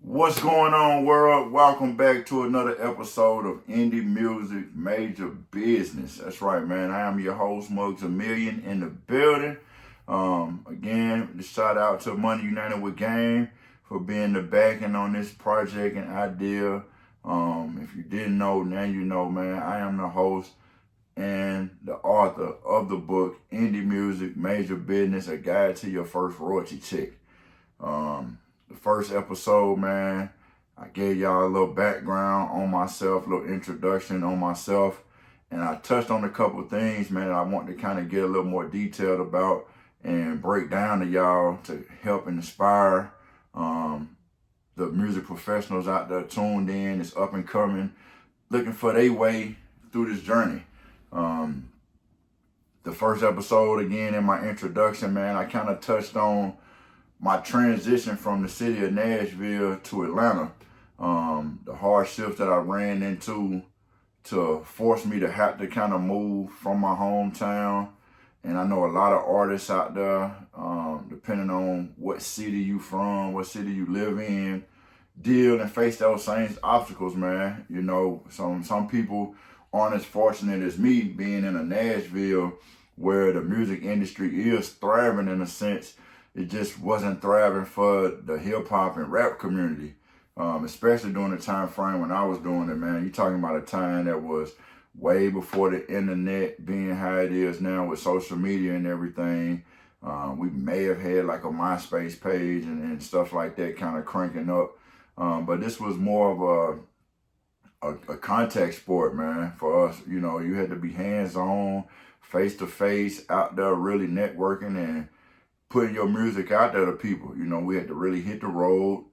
What's going on, world? Welcome back to another episode of Indie Music Major Business. That's right, man. I am your host, MUG Amillion, in the building. Again, just shout out to Money United with Game for being the backing on this project and idea. If you didn't know, now you know, man. I am the host and the author of the book, Indie Music Major Business, A Guide to Your First Royalty Check. The first episode, man, I gave y'all a little background on myself, a little introduction on myself, and I touched on a couple of things, man, that I want to kind of get a little more detailed about and break down to y'all to help and inspire the music professionals out there tuned in, it's up and coming, looking for their way through this journey. The first episode, again, in my introduction, man, I kind of touched on my transition from the city of Nashville to Atlanta, the hardships that I ran into to force me to have to kind of move from my hometown. And I know a lot of artists out there, depending on what city you from, what city you live in, deal and face those same obstacles, man. You know, some people aren't as fortunate as me being in a Nashville where the music industry is thriving in a sense. It just wasn't thriving for the hip hop and rap community, especially during the time frame when I was doing it, man. You're talking about a time that was way before the internet being how it is now with social media and everything. We may have had like a MySpace page and stuff like that kind of cranking up. But this was more of a contact sport, man, for us. You know, you had to be hands-on, face-to-face, out there really networking and putting your music out there to people. You know, we had to really hit the road.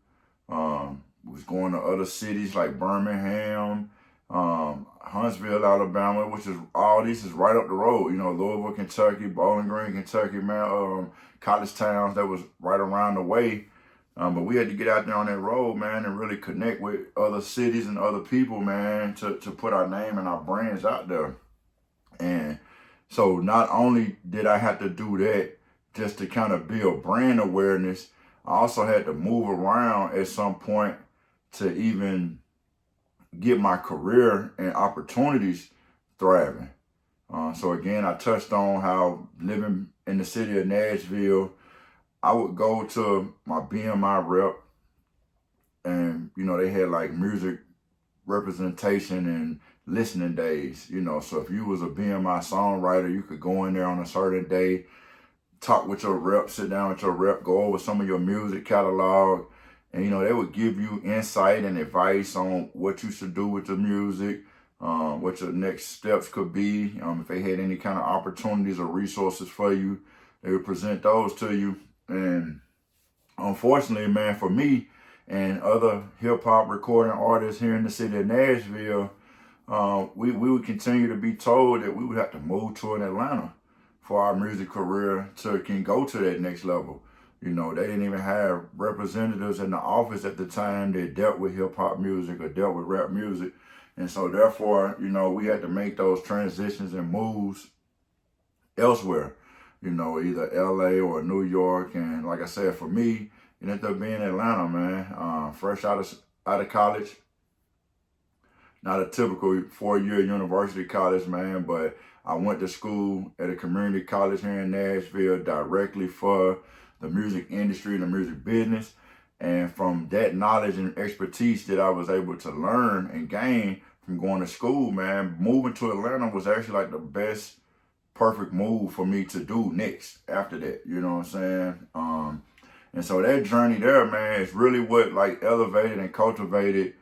Was going to other cities like Birmingham, Huntsville, Alabama, which is all this is right up the road. You know, Louisville, Kentucky, Bowling Green, Kentucky, man, college towns that was right around the way. But we had to get out there on that road, man, and really connect with other cities and other people, man, to put our name and our brands out there. And so not only did I have to do that just to kind of build brand awareness, I also had to move around at some point to even get my career and opportunities thriving. So again, I touched on how living in the city of Nashville, I would go to my BMI rep and, you know, they had like music representation and listening days, you know. So if you was a BMI songwriter, you could go in there on a certain day, talk with your rep, sit down with your rep, go over some of your music catalog, and, you know, they would give you insight and advice on what you should do with the music, what your next steps could be. If they had any kind of opportunities or resources for you, they would present those to you. And unfortunately, man, for me and other hip hop recording artists here in the city of Nashville, we would continue to be told that we would have to move to an Atlanta for our music career can go to that next level. You know, they didn't even have representatives in the office at the time that dealt with hip hop music or dealt with rap music. And so therefore, you know, we had to make those transitions and moves elsewhere, you know, either LA or New York. And like I said, for me, it ended up being Atlanta, man. Fresh out of college. Not a typical 4-year university college, man, but I went to school at a community college here in Nashville directly for the music industry and the music business. And from that knowledge and expertise that I was able to learn and gain from going to school, man, moving to Atlanta was actually like the best, perfect move for me to do next after that. You know what I'm saying? And so that journey there, man, is really what like elevated and cultivated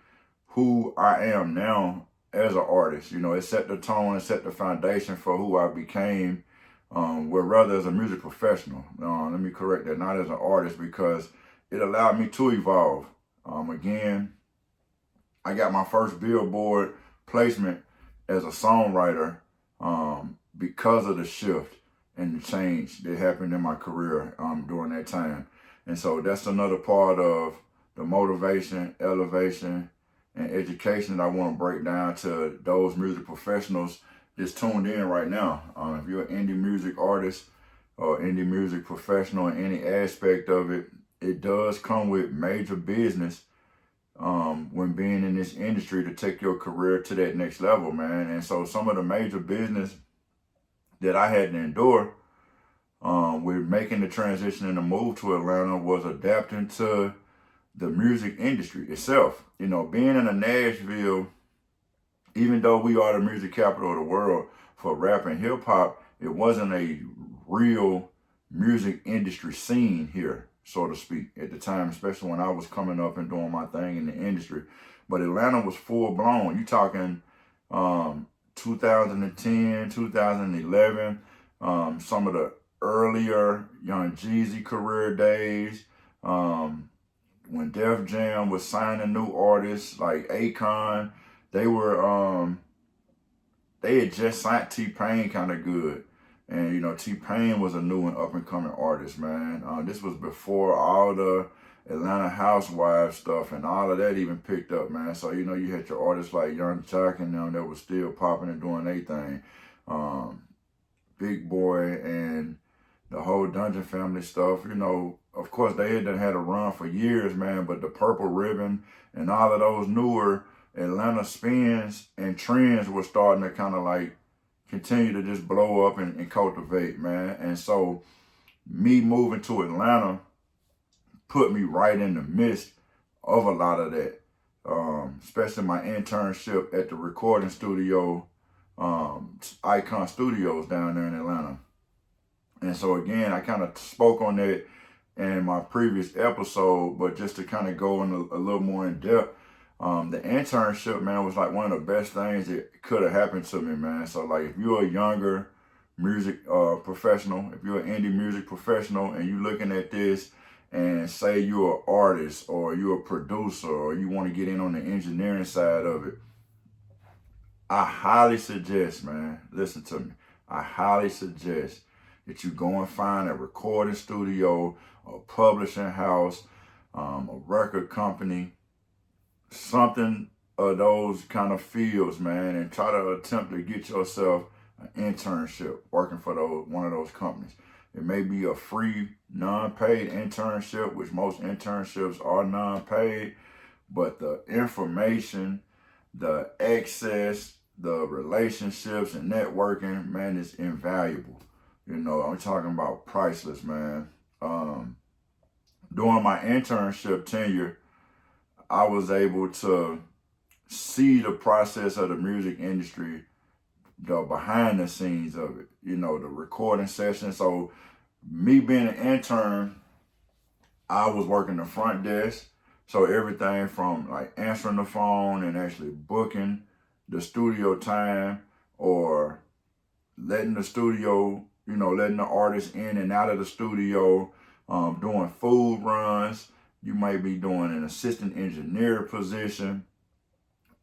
who I am now as an artist. You know, it set the tone and set the foundation for who I became, well, rather as a music professional. Let me correct that, not as an artist, because it allowed me to evolve. Again, I got my first Billboard placement as a songwriter because of the shift and the change that happened in my career during that time. And so that's another part of the motivation, elevation, and education that I want to break down to those music professionals that's tuned in right now. If you're an indie music artist or indie music professional in any aspect of it, it does come with major business when being in this industry to take your career to that next level, man. And so some of the major business that I had to endure with making the transition and the move to Atlanta was adapting to the music industry itself. You know, being in a Nashville, even though we are the music capital of the world for rap and hip hop, it wasn't a real music industry scene here, so to speak, at the time, especially when I was coming up and doing my thing in the industry. But Atlanta was full blown. You talking 2010, 2011, some of the earlier Young Jeezy career days, when Def Jam was signing new artists like Akon. They were they had just signed T-Pain kind of good. And, you know, T-Pain was a new and up-and-coming artist, man. This was before all the Atlanta Housewives stuff and all of that even picked up, man. So, you know, you had your artists like Young Jock and them that was still popping and doing their thing. Big Boy and the whole Dungeon Family stuff, you know, of course, they had a run for years, man, but the Purple Ribbon and all of those newer Atlanta spins and trends were starting to kind of like continue to just blow up and cultivate, man. And so me moving to Atlanta put me right in the midst of a lot of that, especially my internship at the recording studio, Icon Studios down there in Atlanta. And so again, I kind of spoke on that in my previous episode, but just to kind of go in a little more in depth, the internship, man, was like one of the best things that could have happened to me, man. So like if you're a younger music professional, if you're an indie music professional and you're looking at this and say you're an artist or you're a producer or you want to get in on the engineering side of it, I highly suggest, man, listen to me, I highly suggest that you go and find a recording studio, a publishing house, a record company, something of those kind of fields, man, and try to attempt to get yourself an internship working for one of those companies. It may be a free, non-paid internship, which most internships are non-paid, but the information, the access, the relationships and networking, man, is invaluable. You know, I'm talking about priceless, man. During my internship tenure, I was able to see the process of the music industry, the behind the scenes of it, you know, the recording session. So me being an intern, I was working the front desk. So everything from like answering the phone and actually booking the studio time or letting the studio, you know, letting the artist in and out of the studio, doing food runs. You might be doing an assistant engineer position.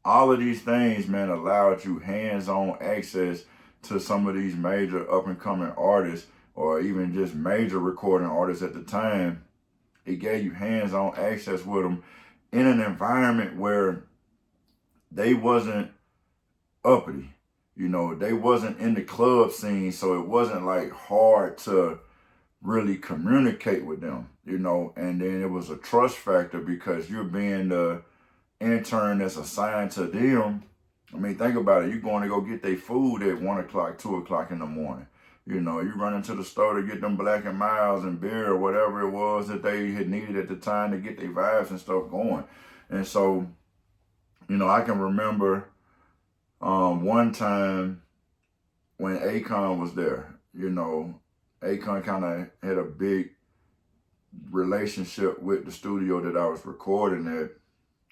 All of these things, man, allowed you hands-on access to some of these major up-and-coming artists or even just major recording artists at the time. It gave you hands-on access with them in an environment where they wasn't uppity. You know, they wasn't in the club scene, so it wasn't like hard to really communicate with them, you know. And then it was a trust factor because you're being the intern that's assigned to them. I mean, think about it. You're going to go get their food at 1 o'clock, 2 o'clock in the morning. You know, you run into the store to get them Black and Milds and beer or whatever it was that they had needed at the time to get their vibes and stuff going. And so, you know, I can remember one time when Akon was there, you know, Akon kind of had a big relationship with the studio that I was recording at.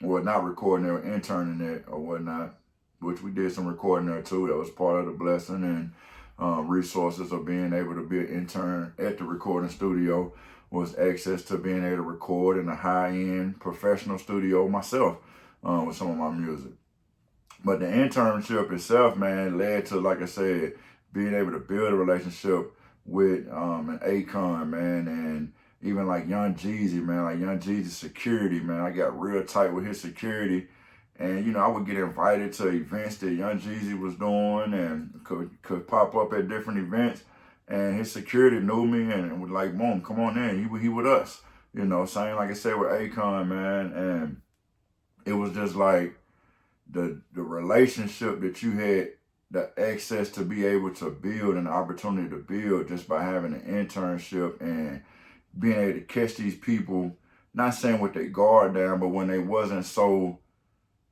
Well, not recording there, interning at or whatnot, which we did some recording there too. That was part of the blessing and resources of being able to be an intern at the recording studio was access to being able to record in a high-end professional studio myself with some of my music. But the internship itself, man, led to, like I said, being able to build a relationship with an Akon, man, and even like Young Jeezy, man, like Young Jeezy's security, man. I got real tight with his security. And, you know, I would get invited to events that Young Jeezy was doing and could pop up at different events. And his security knew me and was like, boom, come on in. He with us. You know, same like I said with Akon, man. And it was just like the relationship that you had, the access to be able to build and the opportunity to build just by having an internship and being able to catch these people, not saying with their guard down, but when they wasn't so,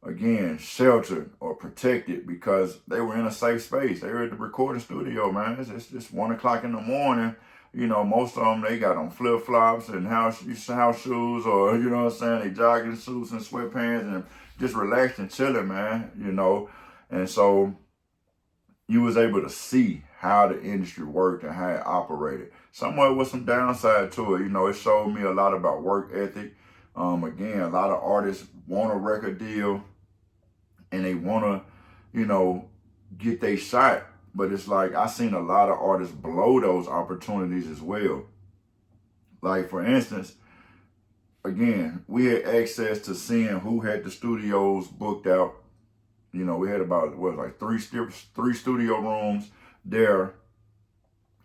again, sheltered or protected because they were in a safe space. They were at the recording studio, man. It's just 1 o'clock in the morning. You know, most of them, they got on flip-flops and house shoes, or, you know what I'm saying, they jogging suits and sweatpants and just relaxed and chilling, man, you know. And so you was able to see how the industry worked and how it operated. Somewhat with some downside to it, you know, it showed me a lot about work ethic. Again, a lot of artists want a record deal and they want to, you know, get their shot. But it's like, I seen a lot of artists blow those opportunities as well. Like, for instance, again, we had access to seeing who had the studios booked out. You know, we had about, three studio rooms there.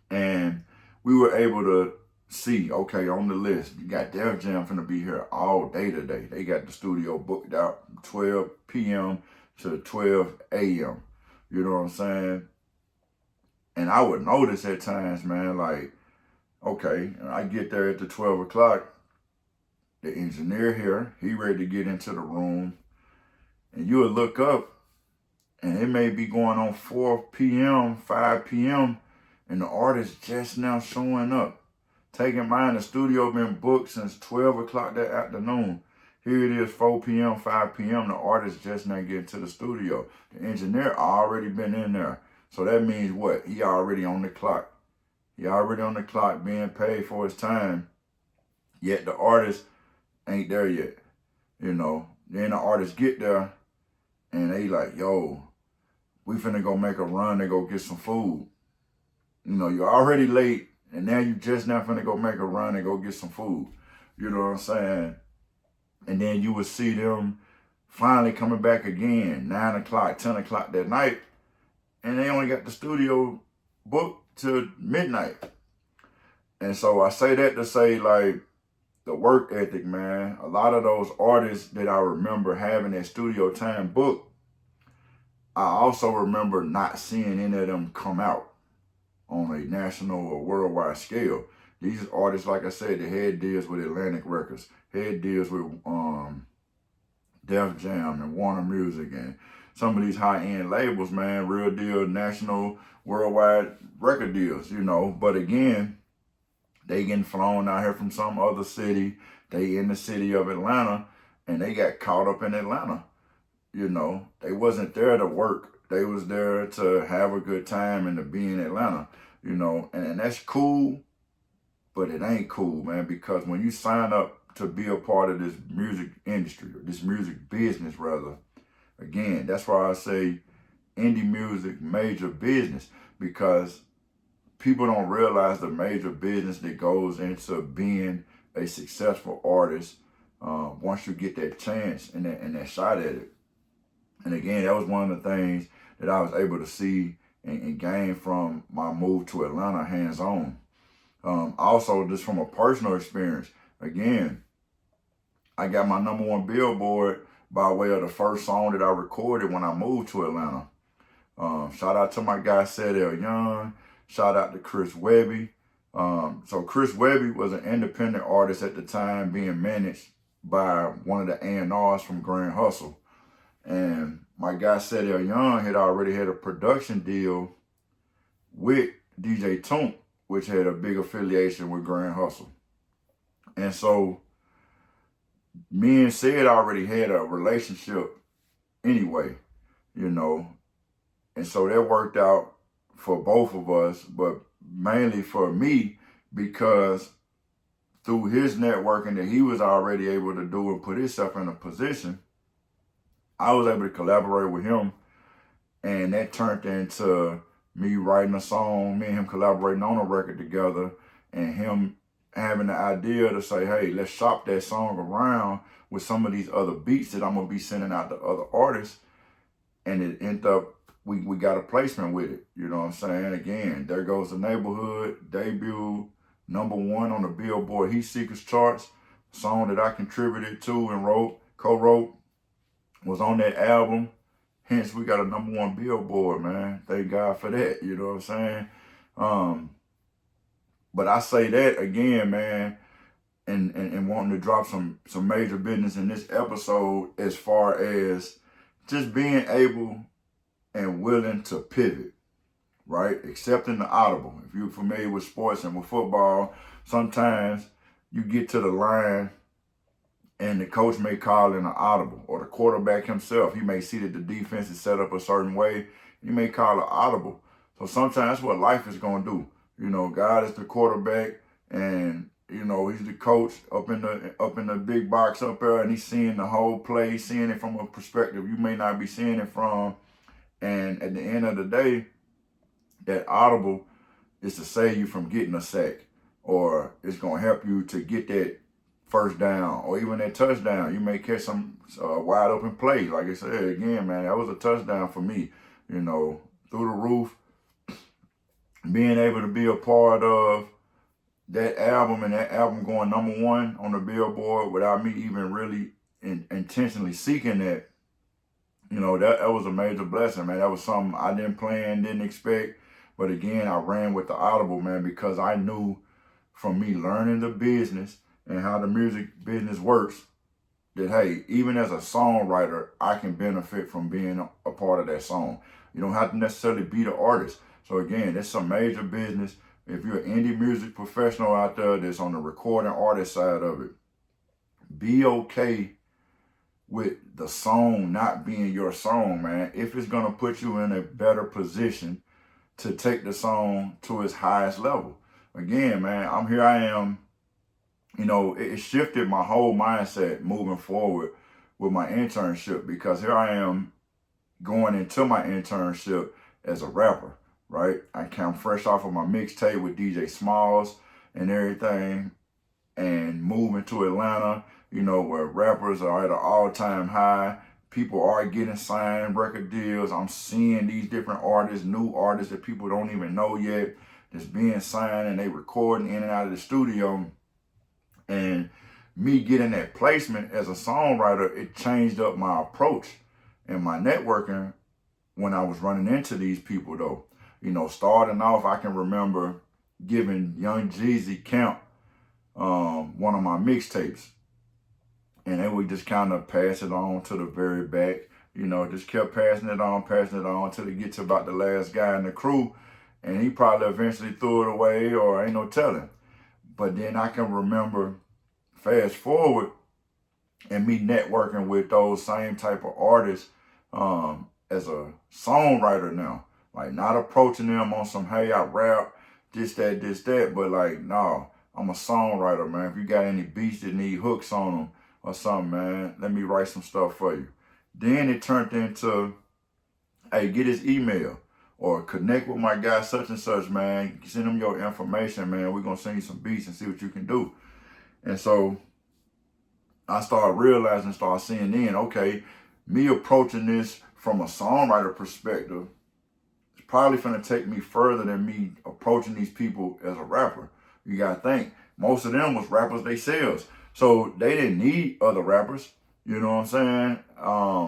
And we were able to see, okay, on the list, you got Def Jam finna be here all day today. They got the studio booked out 12 p.m. to 12 a.m. You know what I'm saying? And I would notice at times, man, like, okay, I get there at the 12 o'clock, the engineer here, he ready to get into the room, and you would look up, and it may be going on 4 p.m., 5 p.m., and the artist just now showing up. Take in mind, the studio been booked since 12 o'clock that afternoon. Here it is, 4 p.m., 5 p.m., the artist just now getting to the studio. The engineer already been in there. So that means what? He already on the clock. He already on the clock being paid for his time, yet the artist ain't there yet, you know. Then the artists get there, and they like, yo, we finna go make a run to go get some food. You know, you're already late, and now you just now finna go make a run and go get some food. You know what I'm saying? And then you would see them finally coming back again, 9 o'clock, 10 o'clock that night, and they only got the studio booked till midnight. And so I say that to say, like, the work ethic, man. A lot of those artists that I remember having their studio time booked, I also remember not seeing any of them come out on a national or worldwide scale. These artists, like I said, they had deals with Atlantic Records, had deals with Def Jam and Warner Music and some of these high-end labels, man, real deal, national, worldwide record deals, you know. But again, they getting flown out here from some other city. They in the city of Atlanta, and they got caught up in Atlanta. You know, they wasn't there to work. They was there to have a good time and to be in Atlanta, you know. And that's cool, but it ain't cool, man, because when you sign up to be a part of this music industry, or this music business, rather, again, that's why I say indie music, major business, because people don't realize the major business that goes into being a successful artist once you get that chance and that shot at it. And again, that was one of the things that I was able to see and gain from my move to Atlanta hands-on. Also, just from a personal experience, again, I got my #1 Billboard by way of the first song that I recorded when I moved to Atlanta. Shout out to my guy, Sedell Young. Shout out to Chris Webby. So Chris Webby was an independent artist at the time, being managed by one of the A&Rs from Grand Hustle. And my guy, Sedell Young, had already had a production deal with DJ Toomp, which had a big affiliation with Grand Hustle. And so me and Sid already had a relationship anyway, you know. And so that worked out for both of us, but mainly for me, because through his networking that he was already able to do and put himself in a position, I was able to collaborate with him, and that turned into me writing a song, me and him collaborating on a record together, and him having the idea to say, hey, let's shop that song around with some of these other beats that I'm going to be sending out to other artists. And it ended up, we got a placement with it. You know what I'm saying? Again, There Goes the Neighborhood, debut, #1 on the Billboard Heat Seekers charts, song that I contributed to and co-wrote. was on that album. Hence, we got a #1 Billboard, man. Thank God for that. You know what I'm saying? But I say that again, man, and wanting to drop some major business in this episode as far as just being able and willing to pivot, right? Accepting the audible. If you're familiar with sports and with football, sometimes you get to the line and the coach may call in an audible, or the quarterback himself, he may see that the defense is set up a certain way. He may call an audible. So sometimes that's what life is going to do. You know, God is the quarterback, and you know, he's the coach up in the big box up there, and he's seeing the whole play, seeing it from a perspective you may not be seeing it from. And at the end of the day, that audible is to save you from getting a sack, or it's going to help you to get that first down, or even that touchdown. You may catch some wide open play. Like I said, again, man, that was a touchdown for me, you know, through the roof. Being able to be a part of that album, and that album going #1 on the Billboard without me even really intentionally seeking that, you know, that was a major blessing, man. That was something I didn't plan, didn't expect. But again, I ran with the audible, man, because I knew from me learning the business and how the music business works, that, hey, even as a songwriter, I can benefit from being a part of that song. You don't have to necessarily be the artist. So again, that's some major business. If you're an indie music professional out there that's on the recording artist side of it, be okay with the song not being your song, man. If it's going to put you in a better position to take the song to its highest level. Again, man, here I am. You know, it shifted my whole mindset moving forward with my internship, because here I am going into my internship as a rapper, right? I came fresh off of my mixtape with DJ Smalls and everything, and moving to Atlanta, you know, where rappers are at an all-time high. People are getting signed record deals. I'm seeing these different artists, new artists that people don't even know yet, that's being signed, and they recording in and out of the studio. And me getting that placement as a songwriter, it changed up my approach and my networking when I was running into these people, though. You know, starting off, I can remember giving Young Jeezy Camp one of my mixtapes. And they would just kind of pass it on to the very back. You know, just kept passing it on until it get to about the last guy in the crew. And he probably eventually threw it away, or ain't no telling. But then I can remember, fast forward, and me networking with those same type of artists as a songwriter now. Like, not approaching them on some, hey, I rap, this, that, but like, no, I'm a songwriter, man. If you got any beats that need hooks on them or something, man, let me write some stuff for you. Then it turned into, hey, get his email, or connect with my guy such and such, man. Send him your information, man. We're going to send you some beats and see what you can do. And so I started realizing, started seeing then, okay, me approaching this from a songwriter perspective, it's probably going to take me further than me approaching these people as a rapper. You got to think, most of them was rappers themselves. So they didn't need other rappers. You know what I'm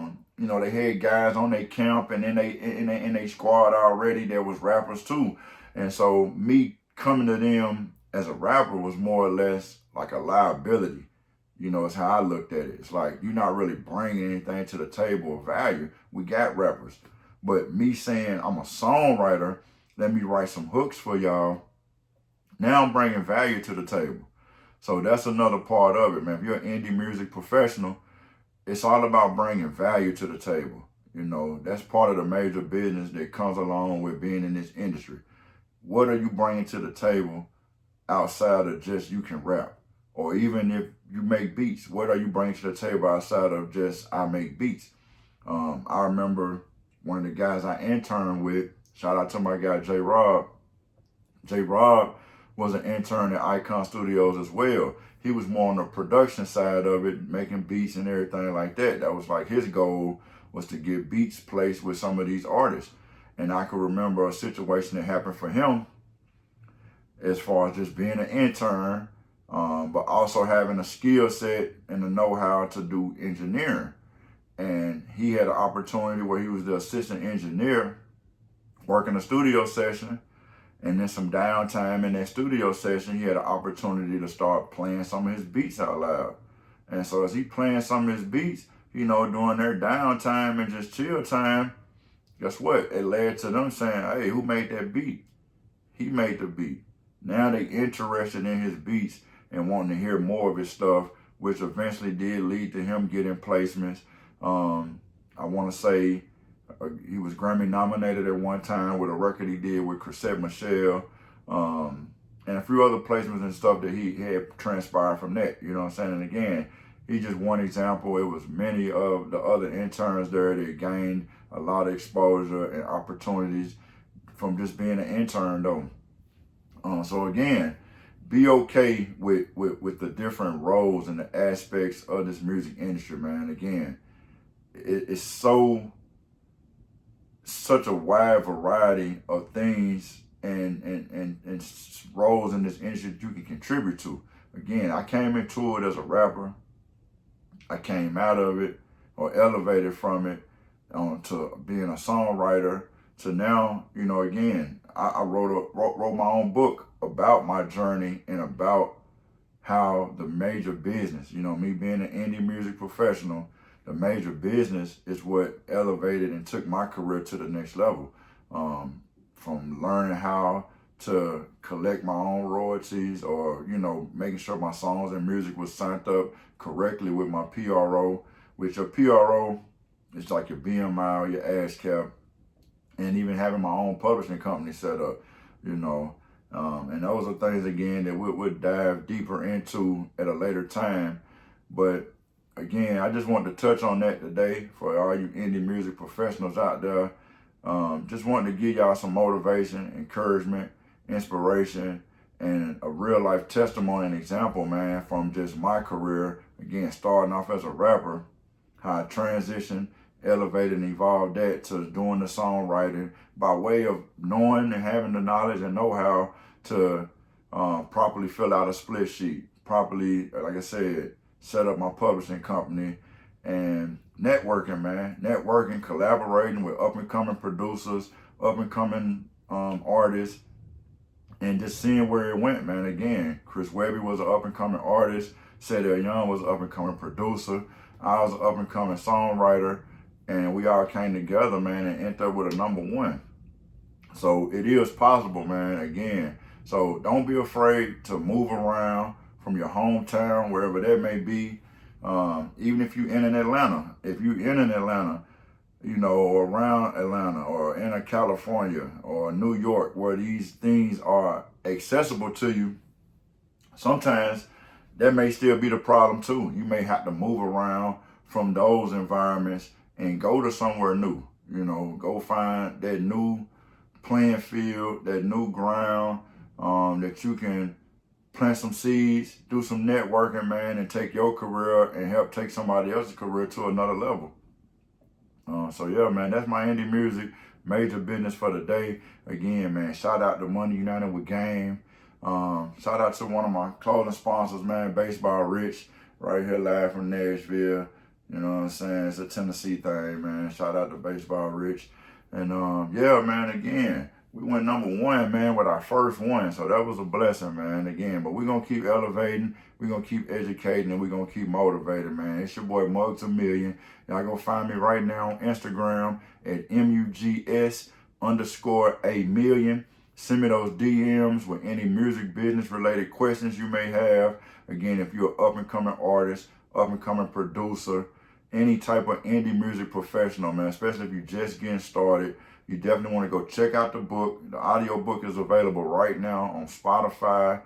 saying? You know, they had guys on their camp, and then in they squad already there was rappers too. And so me coming to them as a rapper was more or less like a liability. You know, it's how I looked at it. It's like, you're not really bringing anything to the table of value. We got rappers. But me saying I'm a songwriter, let me write some hooks for y'all, now I'm bringing value to the table. So that's another part of it, man. If you're an indie music professional, it's all about bringing value to the table. You know, that's part of the major business that comes along with being in this industry. What are you bringing to the table outside of just you can rap? Or even if you make beats, what are you bringing to the table outside of just I make beats? I remember one of the guys I interned with, shout out to my guy J-Rob. J-Rob was an intern at Icon Studios as well. He was more on the production side of it, making beats and everything like that. That was like his goal, was to get beats placed with some of these artists. And I could remember a situation that happened for him as far as just being an intern, but also having a skill set and the know-how to do engineering. and he had an opportunity where he was the assistant engineer working a studio session, and then some downtime in that studio session, he had an opportunity to start playing some of his beats out loud. And so as he playing some of his beats, you know, during their downtime and just chill time, guess what? It led to them saying, hey, who made that beat? He made the beat. Now they interested in his beats and wanting to hear more of his stuff, which eventually did lead to him getting placements. I want to say he was Grammy nominated at one time with a record he did with Chrisette Michelle, and a few other placements and stuff that he had transpired from that. You know what I'm saying? And again, he's just one example. It was many of the other interns there that gained a lot of exposure and opportunities from just being an intern though. So again, be okay with the different roles and the aspects of this music industry, man. Again, it's such a wide variety of things and roles in this industry that you can contribute to. Again, I came into it as a rapper. I came out of it or elevated from it to being a songwriter. To now, you know, again, I wrote my own book about my journey and about how the major business, you know, me being an indie music professional, the major business is what elevated and took my career to the next level. From learning how to collect my own royalties, or, you know, making sure my songs and music was signed up correctly with my PRO, which your PRO is like your BMI or your ASCAP, and even having my own publishing company set up, you know. And those are things, again, that we'll dive deeper into at a later time. But again, I just wanted to touch on that today for all you indie music professionals out there. Just wanted to give y'all some motivation, encouragement, inspiration, and a real life testimony and example, man, from just my career. Again, starting off as a rapper, how I transitioned, elevated, and evolved that to doing the songwriting by way of knowing and having the knowledge and know-how to properly fill out a split sheet, properly, like I said, set up my publishing company, and networking, man. Networking, collaborating with up-and-coming producers, up-and-coming artists, and just seeing where it went, man. Again, Chris Webby was an up-and-coming artist. Cedar Young was an up-and-coming producer. I was an up-and-coming songwriter. And we all came together, man, and ended up with a #1. So it is possible, man, again. So don't be afraid to move around from your hometown, wherever that may be. Even if you're in Atlanta, you know, or around Atlanta, or in California or New York, where these things are accessible to you, sometimes that may still be the problem too. You may have to move around from those environments and go to somewhere new, you know, go find that new playing field, that new ground, that you can plant some seeds, do some networking, man, and take your career and help take somebody else's career to another level. So yeah, man, that's my indie music major business for the day. Again, man, shout out to Money United with Game. Shout out to one of my clothing sponsors, man, Baseball Rich, right here live from Nashville. You know what I'm saying? It's a Tennessee thing, man. Shout out to Baseball Rich. And yeah, man, again, we went #1, man, with our first one. So that was a blessing, man, again. But we're going to keep elevating. We're going to keep educating, and we're going to keep motivating, man. It's your boy, MUG Amillion. Y'all go find me right now on Instagram at MUGS_Amillion. Send me those DMs with any music business related questions you may have. Again, if you're an up-and-coming artist, up-and-coming producer, any type of indie music professional, man, especially if you're just getting started, you definitely want to go check out the book. The audio book is available right now on Spotify,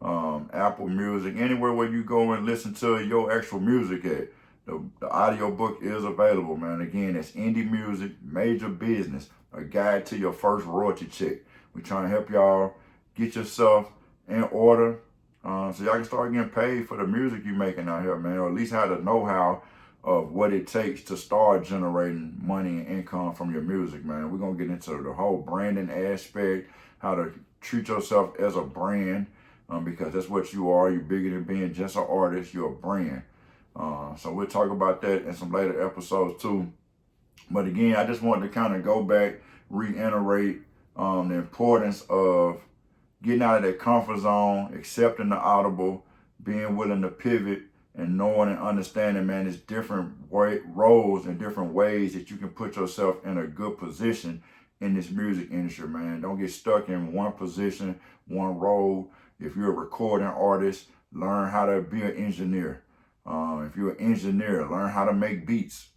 Apple Music, anywhere where you go and listen to your actual music at. The audio book is available, man. Again, it's Indie Music, Major Business, a guide to your first royalty check. We're trying to help y'all get yourself in order so y'all can start getting paid for the music you're making out here, man, or at least have the know-how of what it takes to start generating money and income from your music, man. We're going to get into the whole branding aspect, how to treat yourself as a brand, because that's what you are. You're bigger than being just an artist. You're a brand. So we'll talk about that in some later episodes too. But again, I just wanted to kind of go back, reiterate the importance of getting out of that comfort zone, accepting the audible, being willing to pivot, and knowing and understanding, man, there's different roles and different ways that you can put yourself in a good position in this music industry, man. Don't get stuck in one position, one role. If you're a recording artist, learn how to be an engineer. If you're an engineer, learn how to make beats.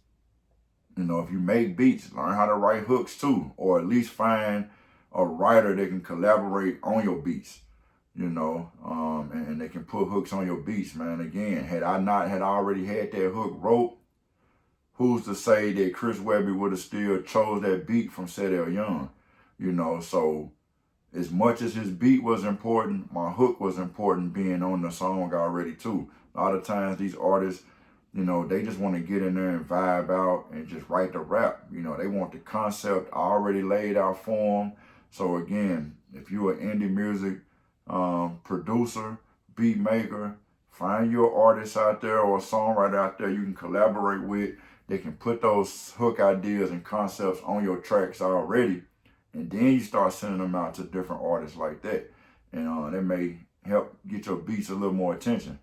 You know, if you make beats, learn how to write hooks too, or at least find a writer that can collaborate on your beats, you know, and they can put hooks on your beats, man. Again, had I already had that hook wrote, who's to say that Chris Webby would have still chose that beat from Sedell Young, you know? So as much as his beat was important, my hook was important being on the song already too. A lot of times these artists, you know, they just want to get in there and vibe out and just write the rap. You know, they want the concept already laid out for them. So again, if you're an indie music producer, beat maker, find your artist out there or a songwriter out there you can collaborate with. They can put those hook ideas and concepts on your tracks already. And then you start sending them out to different artists like that. And that may help get your beats a little more attention.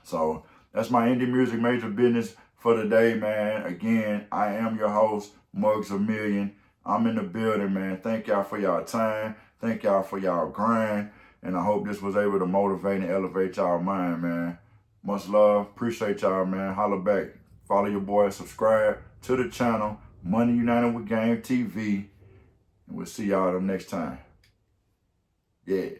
So that's my indie music major business for today, man. Again, I am your host, MUG Amillion. I'm in the building, man. Thank y'all for y'all time. Thank y'all for y'all grind. And I hope this was able to motivate and elevate y'all mind, man. Much love. Appreciate y'all, man. Holla back. Follow your boy. Subscribe to the channel, Money United with Game TV. And we'll see y'all the next time. Yeah.